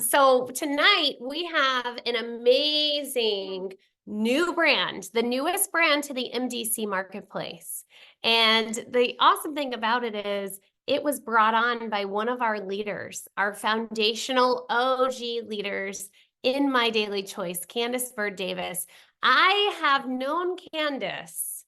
So tonight we have an amazing new brand, the newest brand to the MDC marketplace. And the awesome thing about it is it was brought on by one of our leaders, our foundational OG leaders in My Daily Choice, Candace Bird Davis. I have known Candace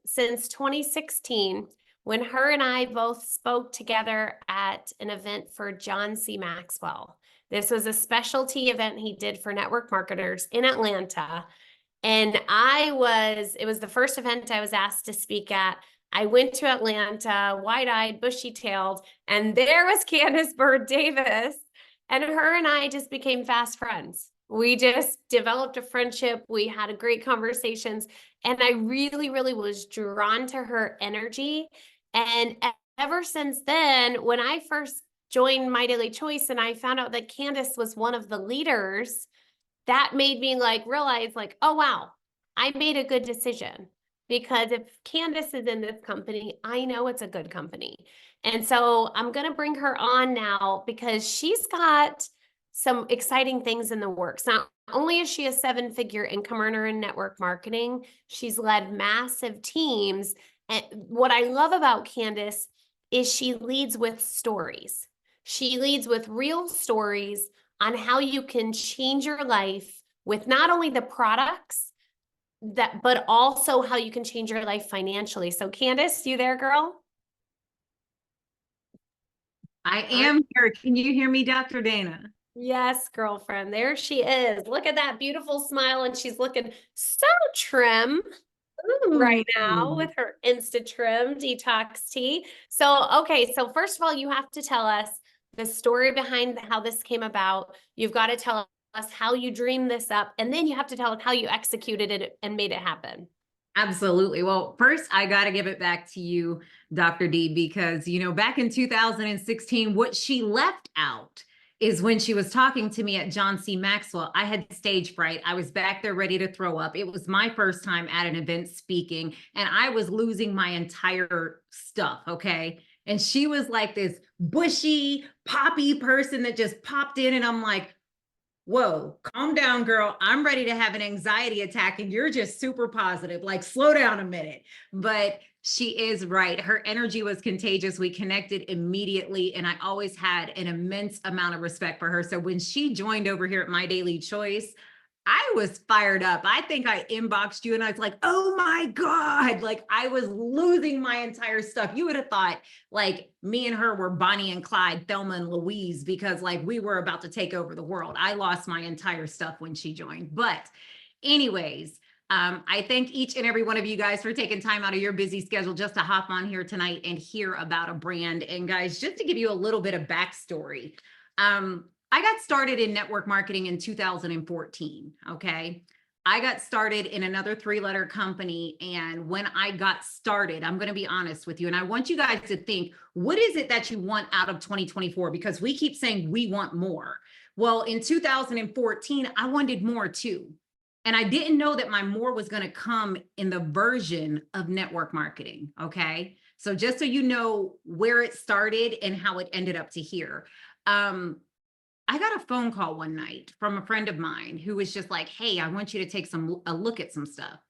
since 2016 when her and I both spoke together at an event for John C. Maxwell. This was a specialty event he did for network marketers in Atlanta. And it was the first event I was asked to speak at. I went to Atlanta, wide-eyed, bushy-tailed, and there was Candace Bird Davis. And her and I just became fast friends. We just developed a friendship. We had a great conversations. And I really, really was drawn to her energy. And ever since then, when I first joined My Daily Choice and I found out that Candace was one of the leaders, that made me realize oh, wow, I made a good decision. Because if Candace is in this company, I know it's a good company. And so I'm going to bring her on now because she's got some exciting things in the works. Not only is she a 7-figure income earner in network marketing, she's led massive teams. And what I love about Candace is she leads with stories. She leads with real stories on how you can change your life with not only the products, but also how you can change your life financially. So Candace, you there, girl? I am here. Can you hear me, Dr. Dana? Yes, girlfriend. There she is. Look at that beautiful smile, and she's looking so trim right now with her InstaTrim Detox tea. So, okay, so first of all, you have to tell us the story behind how this came about. You've got to tell us how you dreamed this up, and then you have to tell us how you executed it and made it happen. Absolutely. Well, first, I got to give it back to you, Dr. D, because, back in 2016, what she left out is when she was talking to me at John C. Maxwell, I had stage fright. I was back there ready to throw up. It was my first time at an event speaking, and I was losing my entire stuff. Okay. And she was like this bushy, poppy person that just popped in. And I'm like, whoa, calm down, girl. I'm ready to have an anxiety attack and you're just super positive. Like, slow down a minute. But she is right. Her energy was contagious. We connected immediately. And I always had an immense amount of respect for her. So when she joined over here at My Daily Choice, I was fired up. I think I inboxed you and I was like, oh my God, like I was losing my entire stuff. You would have thought like me and her were Bonnie and Clyde, Thelma and Louise, because like we were about to take over the world. I lost my entire stuff when she joined. But anyways, I thank each and every one of you guys for taking time out of your busy schedule just to hop on here tonight and hear about a brand. And guys, just to give you a little bit of backstory, I got started in network marketing in 2014. Okay. I got started in another 3-letter company. And when I got started, I'm going to be honest with you. And I want you guys to think, what is it that you want out of 2024? Because we keep saying we want more. Well, in 2014, I wanted more too. And I didn't know that my more was going to come in the version of network marketing. Okay. So just so you know where it started and how it ended up to here. I got a phone call one night from a friend of mine who was just like, hey, I want you to take a look at some stuff.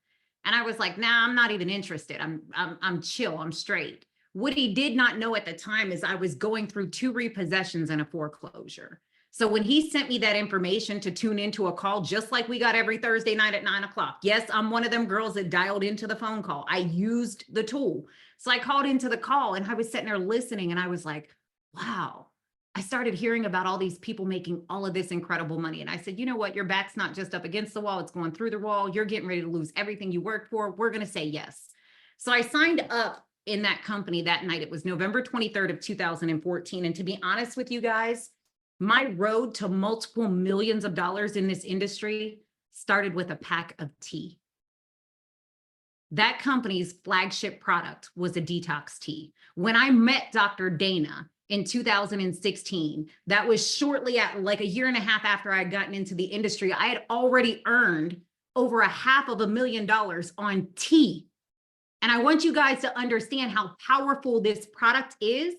And I was like, nah, I'm not even interested. I'm chill. I'm straight. What he did not know at the time is I was going through 2 repossessions and a foreclosure. So when he sent me that information to tune into a call, just like we got every Thursday night at 9:00, yes, I'm one of them girls that dialed into the phone call. I used the tool. So I called into the call and I was sitting there listening and I was like, wow. I started hearing about all these people making all of this incredible money. And I said, you know what? Your back's not just up against the wall. It's going through the wall. You're getting ready to lose everything you worked for. We're going to say yes. So I signed up in that company that night. It was November 23rd of 2014. And to be honest with you guys, my road to multiple millions of dollars in this industry started with a pack of tea. That company's flagship product was a detox tea. When I met Dr. Dana in 2016, that was shortly at like a year and a half after I had gotten into the industry, I had already earned over $500,000 on tea. And I want you guys to understand how powerful this product is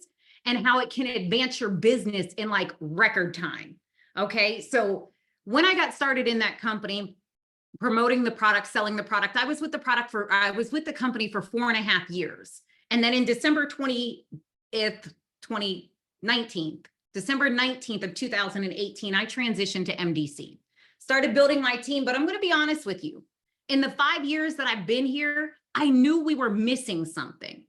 and how it can advance your business in like record time. Okay. So when I got started in that company, promoting the product, selling the product, I was with the company for 4.5 years. And then in December 19th of 2018, I transitioned to MDC, started building my team. But I'm going to be honest with you. In the 5 years that I've been here, I knew we were missing something.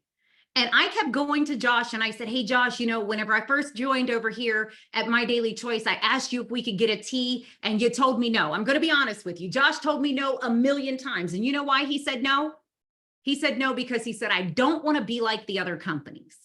And I kept going to Josh and I said, hey, Josh, whenever I first joined over here at My Daily Choice, I asked you if we could get a tea and you told me no. I'm going to be honest with you. Josh told me no 1,000,000 times. And you know why he said no? He said no because he said, I don't want to be like the other companies.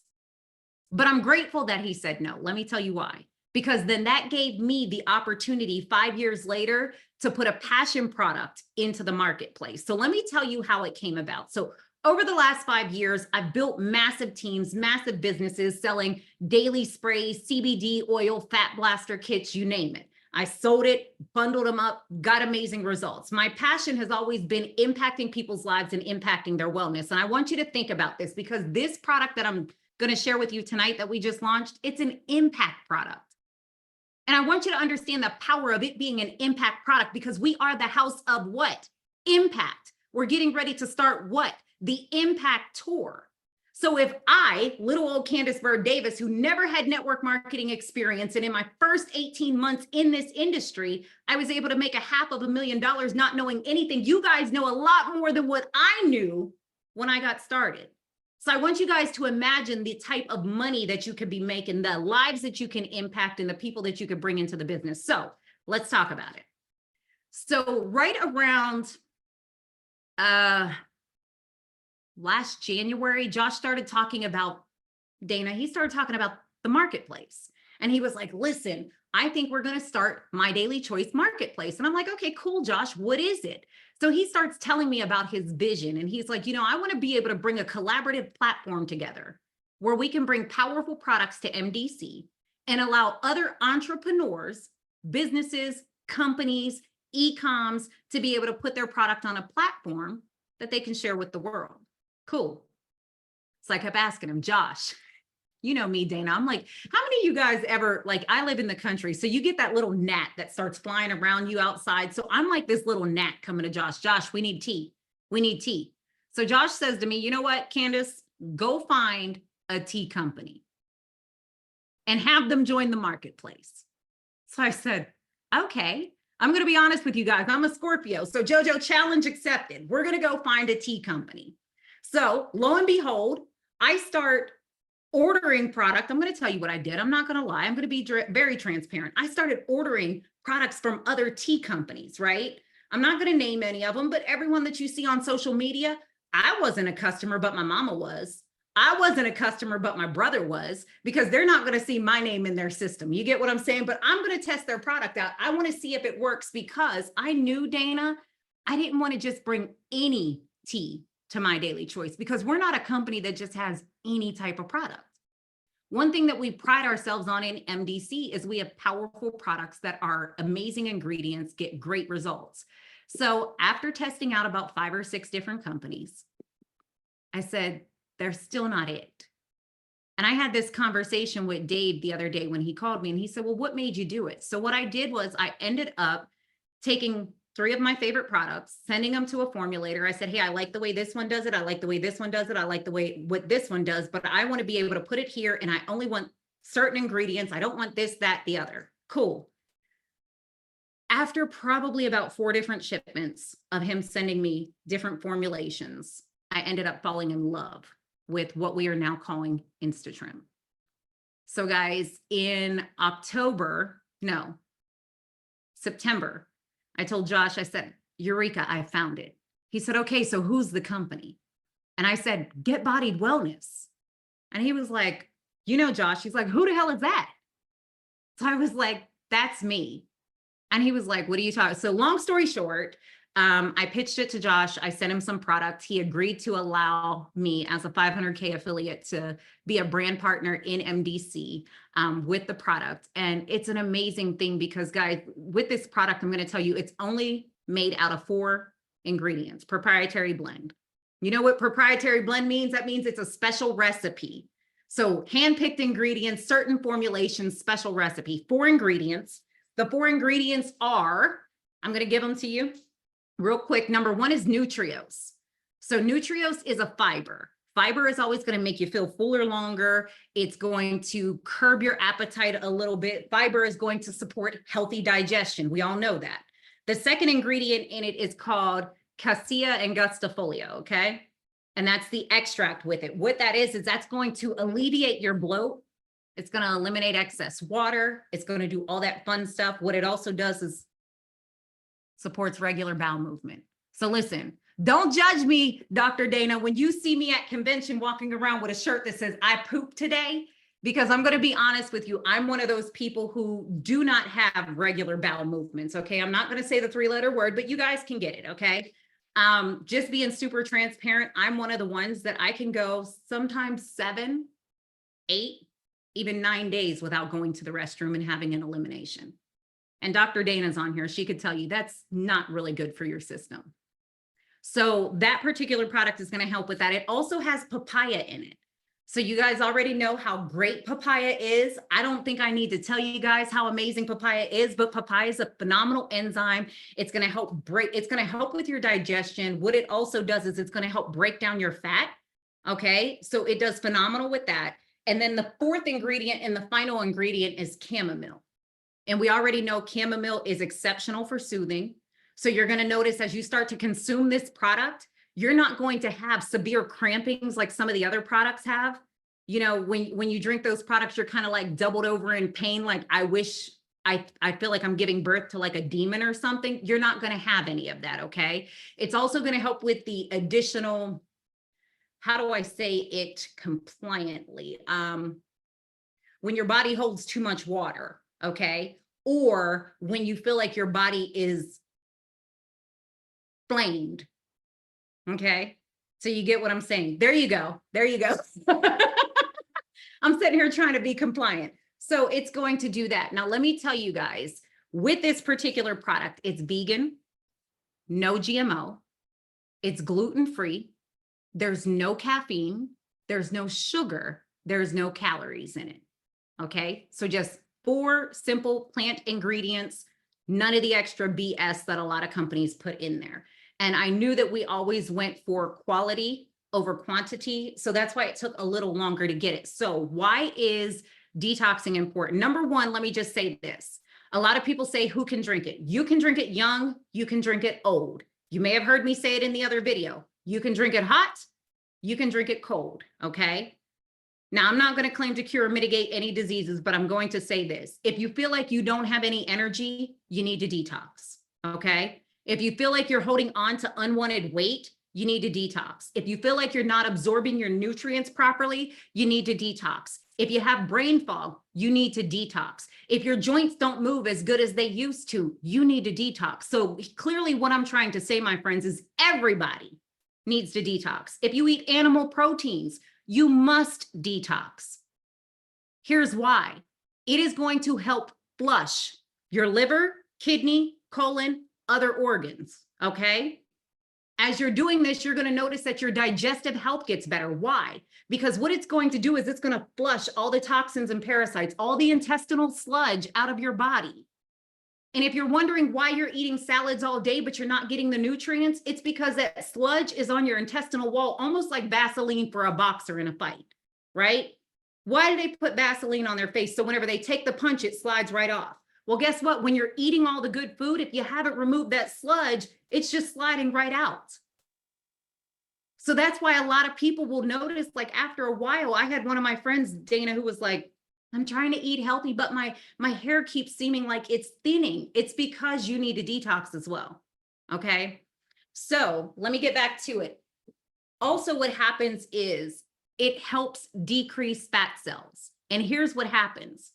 But I'm grateful that he said no. Let me tell you why. Because then that gave me the opportunity 5 years later to put a passion product into the marketplace. So let me tell you how it came about. So over the last 5 years, I've built massive teams, massive businesses selling daily sprays, CBD oil, fat blaster kits, you name it. I sold it, bundled them up, got amazing results. My passion has always been impacting people's lives and impacting their wellness. And I want you to think about this because this product that I'm going to share with you tonight that we just launched, it's an impact product. And I want you to understand the power of it being an impact product because we are the house of what? Impact. We're getting ready to start what? The Impact Tour. So if I, little old Candace Bird Davis, who never had network marketing experience, and in my first 18 months in this industry, I was able to make $500,000 not knowing anything. You guys know a lot more than what I knew when I got started. So I want you guys to imagine the type of money that you could be making, the lives that you can impact, and the people that you could bring into the business. So let's talk about it. So right around last January, Josh started talking about, Dana, he started talking about the marketplace. And he was like, listen, I think we're going to start My Daily Choice marketplace. And I'm like, okay, cool, Josh, what is it? So he starts telling me about his vision. And he's like, I want to be able to bring a collaborative platform together where we can bring powerful products to MDC and allow other entrepreneurs, businesses, companies, e-coms to be able to put their product on a platform that they can share with the world. Cool. So I kept asking him, Josh, you know me, Dana. I'm like, how many of you guys ever, like, I live in the country. So you get that little gnat that starts flying around you outside. So I'm like this little gnat coming to Josh. Josh, we need tea. We need tea. So Josh says to me, you know what, Candace, go find a tea company and have them join the marketplace. So I said, okay. I'm going to be honest with you guys. I'm a Scorpio. So JoJo, challenge accepted. We're going to go find a tea company. So lo and behold, I start ordering product. I'm going to tell you what I did. I'm not going to lie. I'm going to be very transparent. I started ordering products from other tea companies, right? I'm not going to name any of them, but everyone that you see on social media, I wasn't a customer, but my mama was. I wasn't a customer, but my brother was, because they're not going to see my name in their system. You get what I'm saying? But I'm going to test their product out. I want to see if it works because I knew, Dana, I didn't want to just bring any tea to My Daily Choice because we're not a company that just has any type of product. One thing that we pride ourselves on in MDC is we have powerful products that are amazing ingredients, get great results. So after testing out about 5 or 6 different companies, I said, they're still not it. And I had this conversation with Dave the other day when he called me and he said, well, what made you do it? So what I did was I ended up taking 3 of my favorite products, sending them to a formulator. I said, hey, I like the way this one does it. I like the way this one does it. I like the way what this one does, but I want to be able to put it here. And I only want certain ingredients. I don't want this, that, the other. Cool. After probably about 4 different shipments of him sending me different formulations, I ended up falling in love with what we are now calling InstaTrim. So guys, in September, I told Josh, I said, Eureka, I found it. He said, okay, so who's the company? And I said, Get Bodied Wellness. And he was like, Josh, he's like, who the hell is that? So I was like, that's me. And he was like, what are you talking? So long story short, I pitched it to Josh. I sent him some product. He agreed to allow me as a 500K affiliate to be a brand partner in MDC with the product. And it's an amazing thing because guys, with this product, I'm going to tell you, it's only made out of 4 ingredients, proprietary blend. You know what proprietary blend means? That means it's a special recipe. So hand-picked ingredients, certain formulations, special recipe, 4 ingredients. The 4 ingredients are, I'm going to give them to you real quick. Number 1 is Nutrios. So Nutrios is a fiber. Fiber is always going to make you feel fuller longer. It's going to curb your appetite a little bit. Fiber is going to support healthy digestion. We all know that. The second ingredient in it is called Cassia angustifolia, okay? And that's the extract with it. What that is that's going to alleviate your bloat. It's going to eliminate excess water. It's going to do all that fun stuff. What it also does is supports regular bowel movement. So listen, don't judge me, Dr. Dana, when you see me at convention walking around with a shirt that says, I pooped today, because I'm going to be honest with you. I'm one of those people who do not have regular bowel movements. Okay. I'm not going to say the 3-letter word, but you guys can get it. Okay. Just being super transparent. I'm one of the ones that I can go sometimes 7, 8, even 9 days without going to the restroom and having an elimination. And Dr. Dana's on here. She could tell you that's not really good for your system. So that particular product is going to help with that. It also has papaya in it. So you guys already know how great papaya is. I don't think I need to tell you guys how amazing papaya is, but papaya is a phenomenal enzyme. It's going to help it's going to help with your digestion. What it also does is it's going to help break down your fat. Okay. So it does phenomenal with that. And then the 4th ingredient and the final ingredient is chamomile. And we already know chamomile is exceptional for soothing. So you're going to notice as you start to consume this product, you're not going to have severe crampings like some of the other products have. You know, when you drink those products, you're kind of like doubled over in pain. Like, I wish I feel like I'm giving birth to like a demon or something. You're not going to have any of that. Okay. It's also going to help with the additional, how do I say it compliantly? When your body holds too much water. Okay. Or when you feel like your body is flamed. Okay. So you get what I'm saying. There you go. There you go. I'm sitting here trying to be compliant. So it's going to do that. Now, let me tell you guys, with this particular product, it's vegan, no GMO, it's gluten-free, there's no caffeine, there's no sugar, there's no calories in it. Okay. So just 4 simple plant ingredients, none of the extra BS that a lot of companies put in there. And I knew that we always went for quality over quantity. So that's why it took a little longer to get it. So why is detoxing important? Number 1, let me just say this. A lot of people say, who can drink it? You can drink it young, you can drink it old. You may have heard me say it in the other video. You can drink it hot, you can drink it cold, okay? Now, I'm not going to claim to cure or mitigate any diseases, but I'm going to say this. If you feel like you don't have any energy, you need to detox, okay? If you feel like you're holding on to unwanted weight, you need to detox. If you feel like you're not absorbing your nutrients properly, you need to detox. If you have brain fog, you need to detox. If your joints don't move as good as they used to, you need to detox. So clearly what I'm trying to say, my friends, is everybody needs to detox. If you eat animal proteins, you must detox. Here's why. It is going to help flush your liver, kidney, colon, other organs, okay? As you're doing this, you're going to notice that your digestive health gets better. Why? Because what it's going to do is it's going to flush all the toxins and parasites, all the intestinal sludge out of your body. And if you're wondering why you're eating salads all day, but you're not getting the nutrients, it's because that sludge is on your intestinal wall, almost like Vaseline for a boxer in a fight, right? Why do they put Vaseline on their face? So whenever they take the punch, it slides right off. Well, guess what? When you're eating all the good food, if you haven't removed that sludge, it's just sliding right out. So that's why a lot of people will notice, like after a while, I had one of my friends, Dana, who was like, I'm trying to eat healthy, but my hair keeps seeming like it's thinning. It's because you need to detox as well. Okay. So let me get back to it. Also, what happens is it helps decrease fat cells. And here's what happens.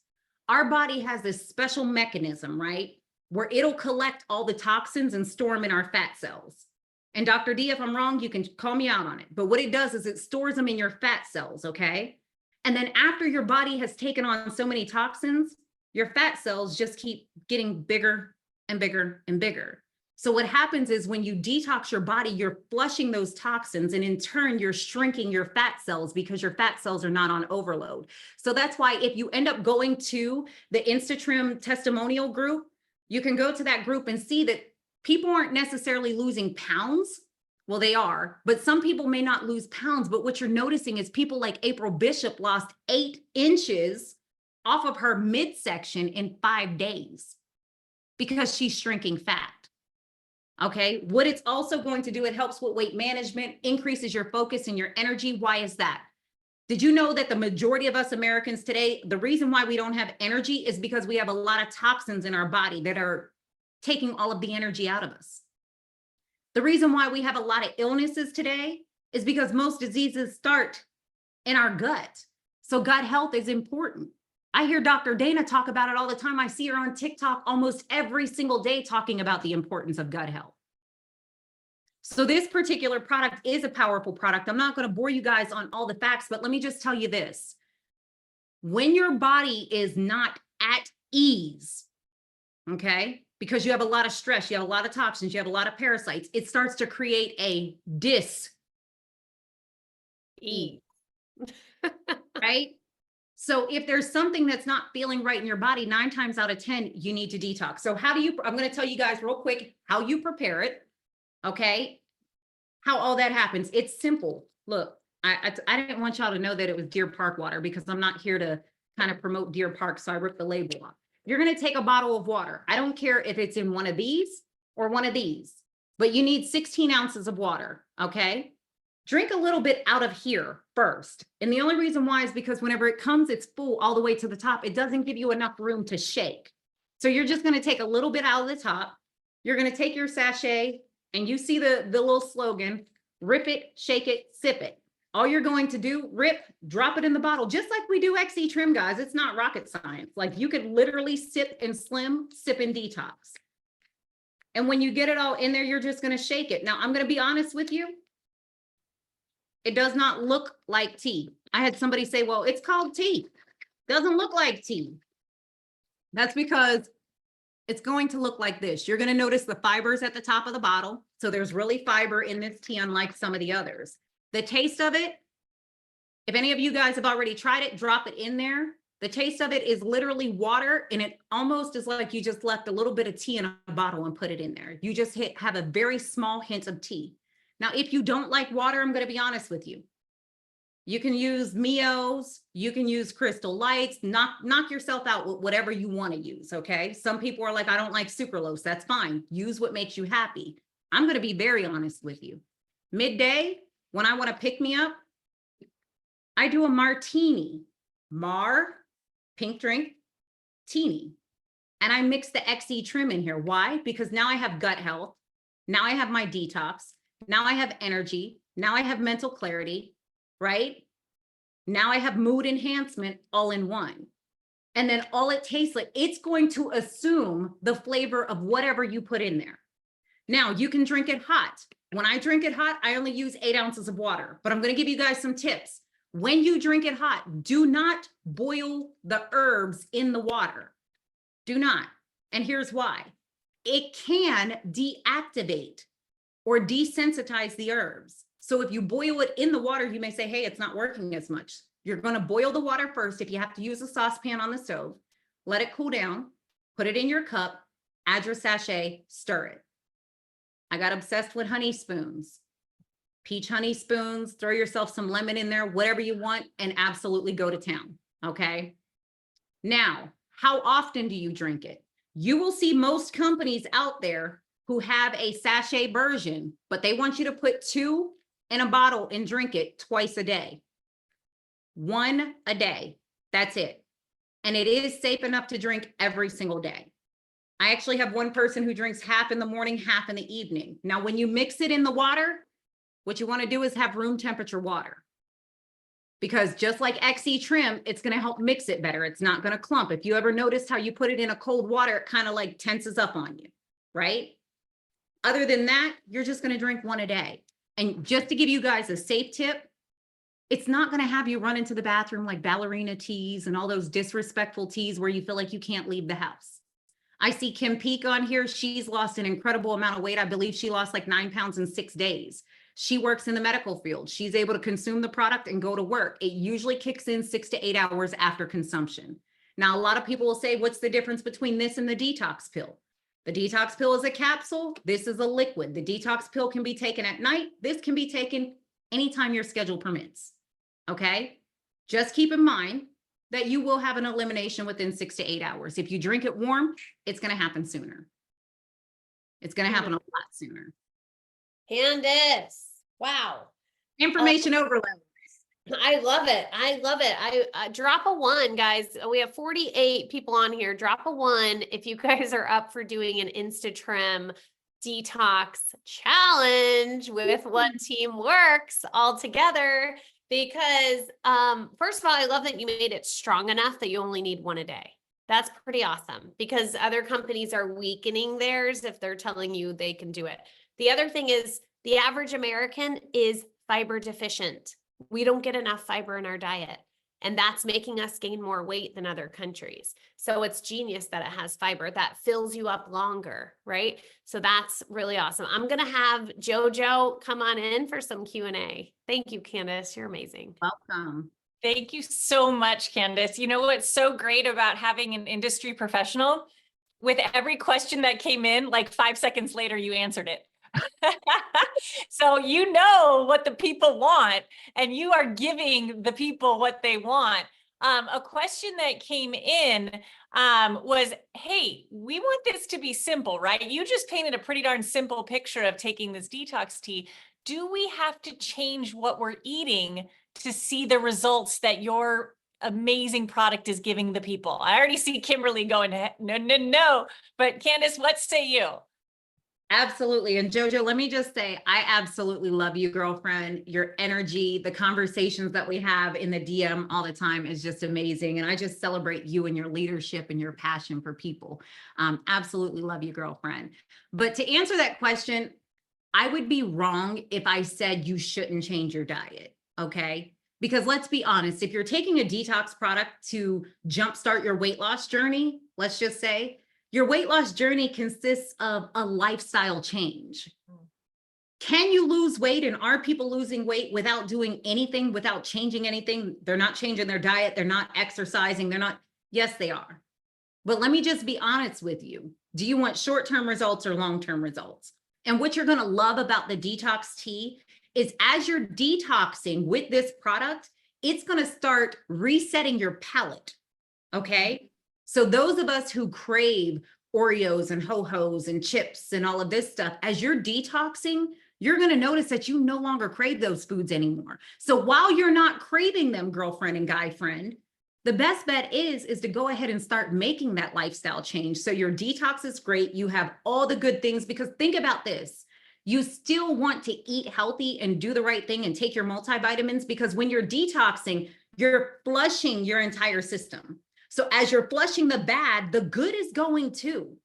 Our body has this special mechanism, right? Where it'll collect all the toxins and store them in our fat cells. And Dr. D, if I'm wrong, you can call me out on it. But what it does is it stores them in your fat cells, okay? And then after your body has taken on so many toxins, your fat cells just keep getting bigger and bigger and bigger. So what happens is when you detox your body, you're flushing those toxins, and in turn, you're shrinking your fat cells because your fat cells are not on overload. So that's why if you end up going to the InstaTrim testimonial group, you can go to that group and see that people aren't necessarily losing pounds. Well, they are, but some people may not lose pounds. But what you're noticing is people like April Bishop lost 8 inches off of her midsection in 5 days because she's shrinking fat. Okay, what it's also going to do, it helps with weight management, increases your focus and your energy. Why is that? Did you know that the majority of us Americans today, the reason why we don't have energy is because we have a lot of toxins in our body that are taking all of the energy out of us. The reason why we have a lot of illnesses today is because most diseases start in our gut. So gut health is important. I hear Dr. Dana talk about it all the time. I see her on TikTok almost every single day talking about the importance of gut health. So this particular product is a powerful product. I'm not going to bore you guys on all the facts, but let me just tell you this. When your body is not at ease, okay, because you have a lot of stress, you have a lot of toxins, you have a lot of parasites, it starts to create a dis-ease, right? So if there's something that's not feeling right in your body, 9 times out of 10, you need to detox. So how do you, I'm going to tell you guys real quick how you prepare it. Okay. How all that happens. It's simple. Look, I didn't want y'all to know that it was Deer Park water because I'm not here to kind of promote Deer Park. So I ripped the label off. You're going to take a bottle of water. I don't care if it's in one of these or one of these, but you need 16 ounces of water. Okay. Drink a little bit out of here first. And the only reason why is because whenever it comes, it's full all the way to the top. It doesn't give you enough room to shake. So you're just going to take a little bit out of the top. You're going to take your sachet and you see the little slogan, rip it, shake it, sip it. All you're going to do, rip, drop it in the bottle, just like we do InstaTrim, guys. It's not rocket science. Like you could literally sip and slim, sip and detox. And when you get it all in there, you're just going to shake it. Now, I'm going to be honest with you. It does not look like tea. I had somebody say, well, it's called tea. Doesn't look like tea. That's because it's going to look like this. You're going to notice the fibers at the top of the bottle. So there's really fiber in this tea, unlike some of the others. The taste of it, if any of you guys have already tried it, drop it in there. The taste of it is literally water, and it almost is like you just left a little bit of tea in a bottle and put it in there. You just have a very small hint of tea. Now, if you don't like water, I'm going to be honest with you. You can use Mio's, you can use Crystal Lights, knock yourself out with whatever you want to use, okay? Some people are like, I don't like sucralose. That's fine. Use what makes you happy. I'm going to be very honest with you. Midday, when I want to pick me up, I do a martini. Pink drink, teeny. And I mix the InstaTrim in here. Why? Because now I have gut health. Now I have my detox. Now I have energy. Now I have mental clarity, right? Now I have mood enhancement all in one. And then all it tastes like, it's going to assume the flavor of whatever you put in there. Now you can drink it hot. When I drink it hot, I only use 8 ounces of water, but I'm going to give you guys some tips. When you drink it hot, do not boil the herbs in the water. Do not. And here's why. It can deactivate or desensitize the herbs. So if you boil it in the water, you may say, hey, it's not working as much. You're going to boil the water first. If you have to use a saucepan on the stove, let it cool down, put it in your cup, add your sachet, stir it. I got obsessed with honey spoons, peach honey spoons, throw yourself some lemon in there, whatever you want, and absolutely go to town. Okay. Now, how often do you drink it? You will see most companies out there who have a sachet version, but they want you to put 2 in a bottle and drink it twice a day. 1 a day. That's it. And it is safe enough to drink every single day. I actually have one person who drinks half in the morning, half in the evening. Now, when you mix it in the water, what you want to do is have room temperature water. Because just like InstaTrim, it's going to help mix it better. It's not going to clump. If you ever noticed how you put it in a cold water, it kind of like tenses up on you, right? Other than that, you're just going to drink 1 a day. And just to give you guys a safe tip, it's not going to have you run into the bathroom like ballerina teas and all those disrespectful teas where you feel like you can't leave the house. I see Kim Peek on here. She's lost an incredible amount of weight. I believe she lost like 9 pounds in 6 days. She works in the medical field. She's able to consume the product and go to work. It usually kicks in 6 to 8 hours after consumption. Now, a lot of people will say, what's the difference between this and the detox pill? The detox pill is a capsule. This is a liquid. The detox pill can be taken at night. This can be taken anytime your schedule permits. Okay? Just keep in mind that you will have an elimination within 6 to 8 hours. If you drink it warm, it's going to happen sooner. It's going to happen a lot sooner. Candace, wow. Information overload. I love it. I love it. I drop a 1, guys. We have 48 people on here. Drop a 1 if you guys are up for doing an InstaTrim detox challenge with OneTeamWorx all together. Because first of all, I love that you made it strong enough that you only need 1 a day. That's pretty awesome, because other companies are weakening theirs if they're telling you they can do it. The other thing is the average American is fiber deficient. We don't get enough fiber in our diet, and that's making us gain more weight than other countries. So it's genius that it has fiber that fills you up longer, right? So that's really awesome. I'm going to have JoJo come on in for some Q&A. Thank you, Candace. You're amazing. Welcome. Thank you so much, Candace. You know what's so great about having an industry professional? With every question that came in, like 5 seconds later, you answered it. So you know what the people want, and you are giving the people what they want. A question that came in was, hey, we want this to be simple, right? You just painted a pretty darn simple picture of taking this detox tea. Do we have to change what we're eating to see the results that your amazing product is giving the people? I already see Kimberly going, no. But Candace, what say you? Absolutely. And JoJo, let me just say, I absolutely love you, girlfriend. Your energy, the conversations that we have in the DM all the time is just amazing. And I just celebrate you and your leadership and your passion for people. Absolutely love you, girlfriend. But to answer that question, I would be wrong if I said you shouldn't change your diet. Okay. Because let's be honest, if you're taking a detox product to jumpstart your weight loss journey, let's just say, your weight loss journey consists of a lifestyle change. Can you lose weight? And are people losing weight without doing anything, without changing anything? They're not changing their diet. They're not exercising. They're not. Yes, they are. But let me just be honest with you. Do you want short-term results or long-term results? And what you're going to love about the detox tea is as you're detoxing with this product, it's going to start resetting your palate. Okay. So those of us who crave Oreos and Ho-Hos and chips and all of this stuff, as you're detoxing, you're going to notice that you no longer crave those foods anymore. So while you're not craving them, girlfriend and guy friend, the best bet is to go ahead and start making that lifestyle change. So your detox is great. You have all the good things, because think about this. You still want to eat healthy and do the right thing and take your multivitamins, because when you're detoxing, you're flushing your entire system. So as you're flushing the bad, the good is going too.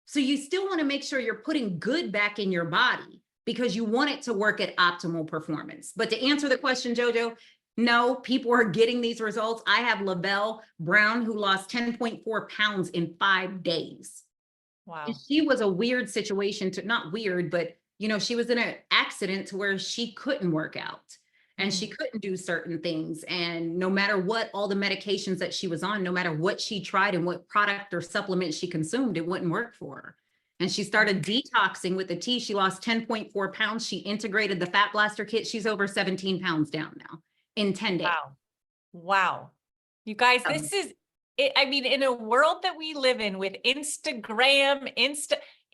So you still want to make sure you're putting good back in your body, because you want it to work at optimal performance. But to answer the question, JoJo, no, people are getting these results. I have LaBelle Brown, who lost 10.4 pounds in 5 days. Wow. And she was a weird situation, not weird, but she was in an accident to where she couldn't work out. And she couldn't do certain things. And no matter what, all the medications that she was on, no matter what she tried and what product or supplement she consumed, it wouldn't work for her. And she started detoxing with the tea. She lost 10.4 pounds. She integrated the Fat Blaster kit. She's over 17 pounds down now in 10 days. Wow. Wow. You guys, this is it. I mean, in a world that we live in with Instagram,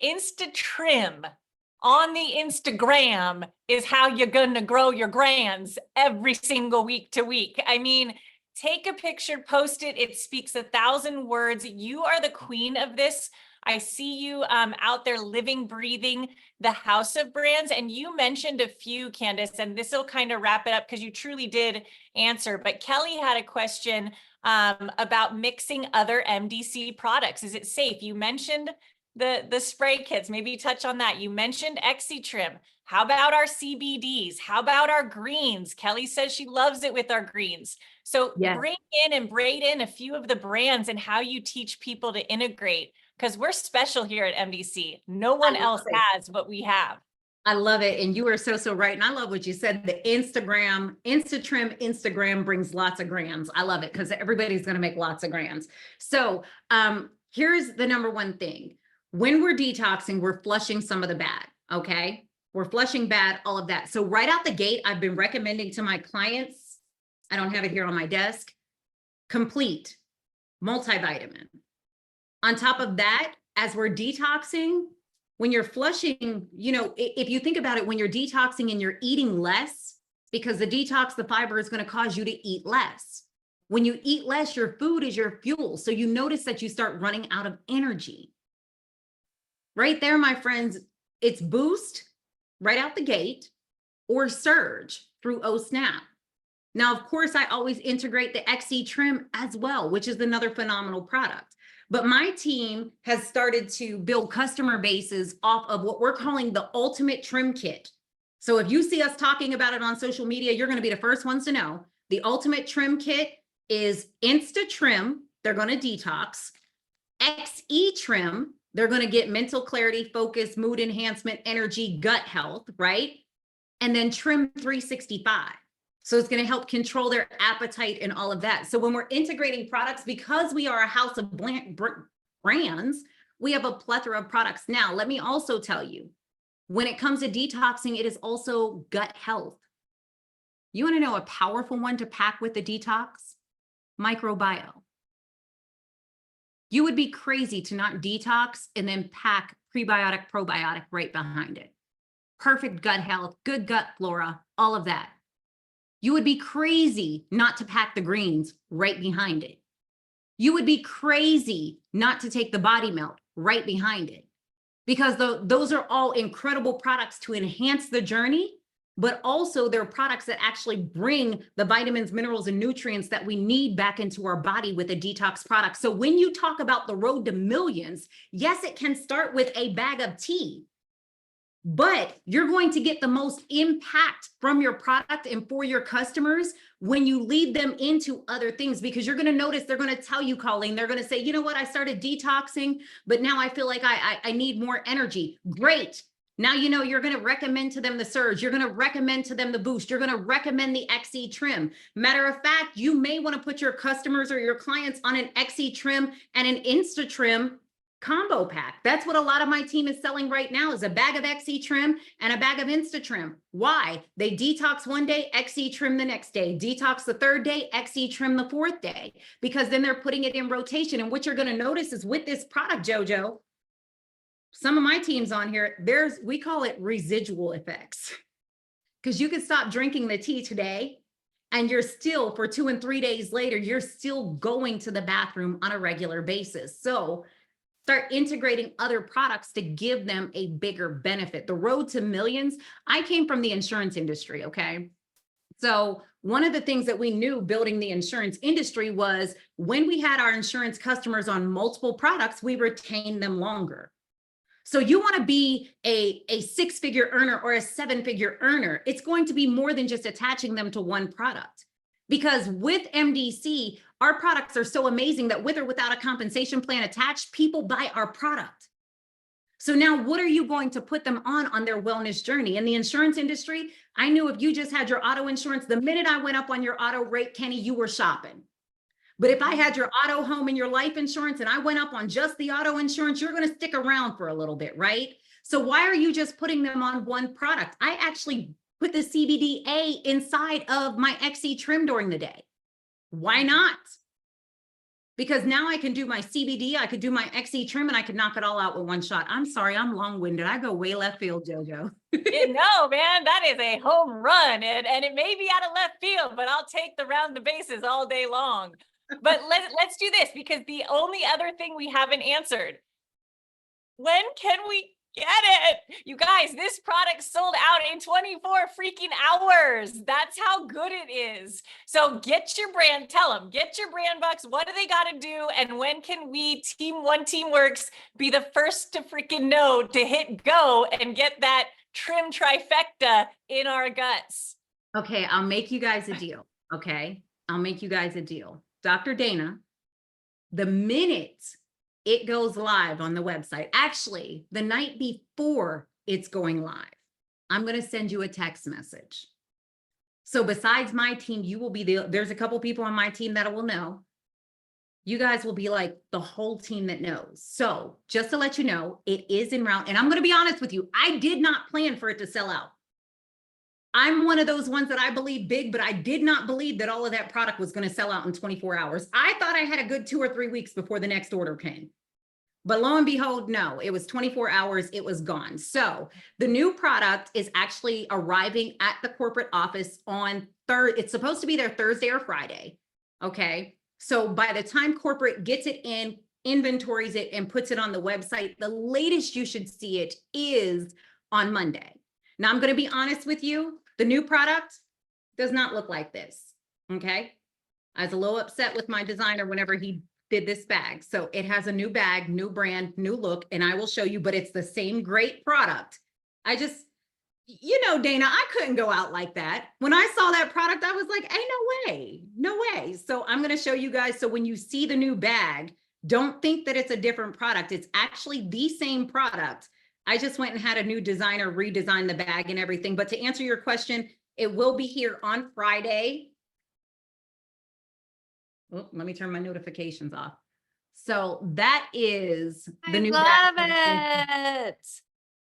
InstaTrim, on the Instagram is how you're going to grow your grands every single week to week. I mean, take a picture, post it. It speaks 1,000 words. You are the queen of this. I see you out there living, breathing the house of brands. And you mentioned a few, Candace, and this will kind of wrap it up because you truly did answer. But Kelly had a question about mixing other MDC products. Is it safe? You mentioned the spray kits, maybe touch on that. You mentioned InstaTrim. How about our CBDs? How about our greens? Kelly says she loves it with our greens. So Yes. bring in and braid in a few of the brands and how you teach people to integrate. because we're special here at MDC. No one else has what we have. I love it. And you are so right. And I love what you said. The InstaTrim brings lots of grams. I love it because everybody's going to make lots of grams. So here's the number one thing. When we're detoxing, we're flushing some of the bad. Okay. We're flushing bad, all of that. So right out the gate, I've been recommending to my clients, I don't have it here on my desk, complete multivitamin. On top of that, as we're detoxing, when you're flushing, you know, if you think about it, when you're detoxing and you're eating less, because the detox, the fiber is going to cause you to eat less. When you eat less, your food is your fuel. So you notice that you start running out of energy. Right there, my friends, it's boost right out the gate or surge through OSNAP. Now, of course, I always integrate the InstaTrim as well, which is another phenomenal product. But my team has started to build customer bases off of what we're calling the ultimate trim kit. So if you see us talking about it on social media, you're going to be the first ones to know. The ultimate trim kit is InstaTrim. They're going to detox. InstaTrim. They're going to get mental clarity, focus, mood enhancement, energy, gut health, right? And then Trim 365. So it's going to help control their appetite and all of that. So when we're integrating products, because we are a house of brands, we have a plethora of products. Now, let me also tell you, when it comes to detoxing, it is also gut health. You want to know a powerful one to pack with the detox? Microbiome. You would be crazy to not detox and then pack prebiotic, probiotic right behind it. Perfect gut health, good gut flora, all of that. You would be crazy not to pack the greens right behind it. You would be crazy not to take the body melt right behind it, because those are all incredible products to enhance the journey, but also they're products that actually bring the vitamins, minerals, and nutrients that we need back into our body with a detox product. So when you talk about the road to millions, yes, it can start with a bag of tea, but you're going to get the most impact from your product and for your customers when you lead them into other things, because you're going to notice they're going to tell you, Colleen, they're going to say, you know what, I started detoxing, but now I feel like I need more energy. Great. Now, you know, you're going to recommend to them the Surge. You're going to recommend to them the Boost. You're going to recommend the InstaTrim. Matter of fact, you may want to put your customers or your clients on an InstaTrim and an InstaTrim combo pack. That's what a lot of my team is selling right now, is a bag of InstaTrim and a bag of InstaTrim. Why? They detox one day, InstaTrim the next day, detox the third day, InstaTrim the fourth day, because then they're putting it in rotation. And what you're going to notice is with this product, JoJo, some of my teams on here, we call it residual effects, because you can stop drinking the tea today and you're still, for 2 and 3 days later, you're still going to the bathroom on a regular basis. So start integrating other products to give them a bigger benefit. The road to millions, I came from the insurance industry, okay? So one of the things that we knew building the insurance industry was when we had our insurance customers on multiple products, we retained them longer. So you want to be a 6-figure earner or a 7-figure earner, it's going to be more than just attaching them to one product. Because with MDC, our products are so amazing that with or without a compensation plan attached, people buy our product. So now what are you going to put them on their wellness journey? In the insurance industry, I knew if you just had your auto insurance, the minute I went up on your auto rate, Kenny, you were shopping. But if I had your auto, home, and your life insurance, and I went up on just the auto insurance, you're going to stick around for a little bit, right? So why are you just putting them on one product? I actually put the CBDA inside of my InstaTrim during the day. Why not? Because now I can do my CBD, I could do my InstaTrim, and I could knock it all out with one shot. I'm sorry, I'm long-winded. I go way left field, JoJo. No, man, that is a home run. And it may be out of left field, but I'll take the round the bases all day long. But let's do this, because the only other thing we haven't answered, when can we get it? You guys, this product sold out in 24 freaking hours. That's how good it is. So get your brand, tell them, get your brand bucks. What do they got to do? And when can we, Team OneTeamWorx, be the first to freaking know to hit go and get that trim trifecta in our guts? Okay, I'll make you guys a deal. Okay, I'll make you guys a deal. Dr. Dana, the minute it goes live on the website. Actually, the night before it's going live, I'm going to send you a text message. So besides my team, you will be there's a couple people on my team that will know. You guys will be like the whole team that knows. So just to let you know, it is en route. And I'm going to be honest with you. I did not plan for it to sell out. I'm one of those ones that I believe big, but I did not believe that all of that product was going to sell out in 24 hours. I thought I had a good 2 or 3 weeks before the next order came. But lo and behold, no, it was 24 hours, it was gone. So the new product is actually arriving at the corporate office on it's supposed to be there Thursday or Friday. Okay. So by the time corporate gets it in, inventories it, and puts it on the website, the latest you should see it is on Monday. Now I'm going to be honest with you. The new product does not look like this. Okay. I was a little upset with my designer whenever he did this bag. So it has a new bag, new brand, new look, and I will show you, but it's the same great product. I just, you know, Dana, I couldn't go out like that. When I saw that product, I was like, hey, no way, no way. So I'm going to show you guys. So when you see the new bag, don't think that it's a different product. It's actually the same product. I just went and had a new designer redesign the bag and everything. But to answer your question, it will be here on Friday. Oh, let me turn my notifications off. So that is the new love bag. it.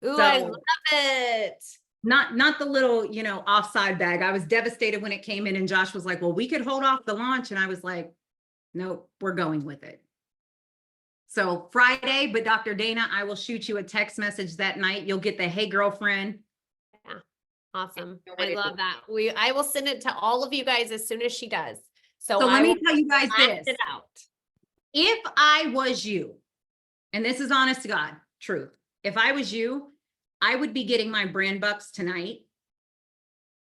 Ooh, So, I love it. not the little, you know, offside bag. I was devastated when it came in and Josh was like, well, we could hold off the launch. And I was like, no, we're going with it. So Friday, but Dr. Dana, I will shoot you a text message that night. You'll get the, hey, girlfriend. Yeah, awesome. I love that. I will send it to all of you guys as soon as she does. So let me tell you guys blast this. it out. If I was you, and this is honest to God, truth. If I was you, I would be getting my brand bucks tonight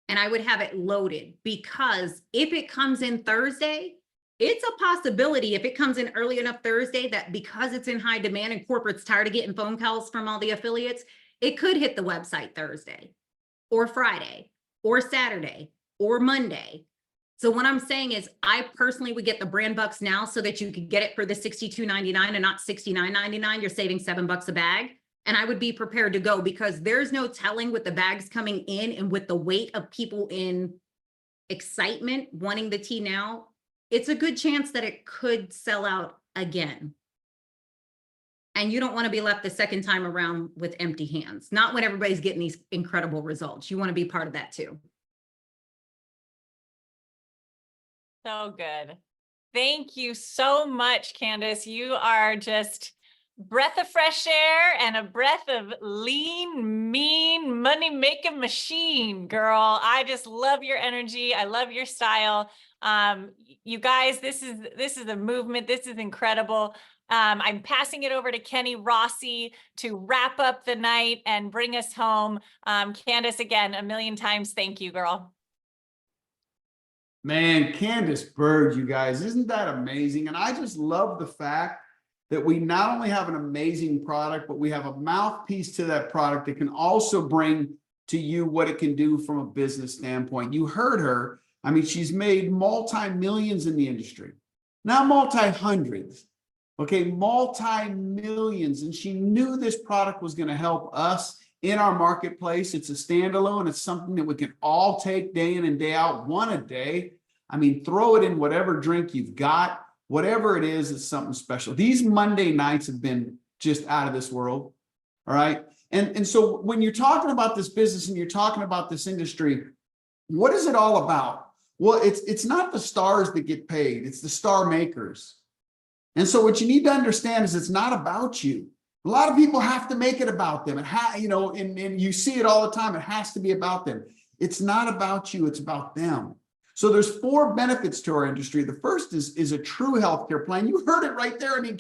and I would have it loaded, because if it comes in Thursday, it's a possibility if it comes in early enough Thursday that because it's in high demand and corporate's tired of getting phone calls from all the affiliates, it could hit the website Thursday or Friday or Saturday or Monday. So what I'm saying is I personally would get the brand bucks now so that you could get it for the $62.99 and not $69.99. You're saving $7 a bag. And I would be prepared to go, because there's no telling with the bags coming in and with the weight of people in excitement wanting the tea now, it's a good chance that it could sell out again. And you don't want to be left the second time around with empty hands, not when everybody's getting these incredible results. You want to be part of that too. So good. Thank you so much, Candace. You are just breath of fresh air and a breath of lean, mean, money-making machine, girl. I just love your energy. I love your style. You guys, this is a movement. This is incredible. I'm passing it over to Kenny Rossi to wrap up the night and bring us home. Candace, again, a million times, thank you, girl. Man, Candace Bird, you guys, isn't that amazing? And I just love the fact that we not only have an amazing product, but we have a mouthpiece to that product that can also bring to you what it can do from a business standpoint. You heard her. I mean, she's made multi-millions in the industry, now multi-hundreds, okay, multi-millions. And she knew this product was going to help us in our marketplace. It's a standalone. It's something that we can all take day in and day out, one a day. I mean, throw it in whatever drink you've got, whatever it is, it's something special. These Monday nights have been just out of this world. All right. And so when you're talking about this business and you're talking about this industry, what is it all about? Well, it's not the stars that get paid. It's the star makers. And so what you need to understand is it's not about you. A lot of people have to make it about them. And you see it all the time. It has to be about them. It's not about you. It's about them. So there's 4 benefits to our industry. The first is a true healthcare plan. You heard it right there. I mean,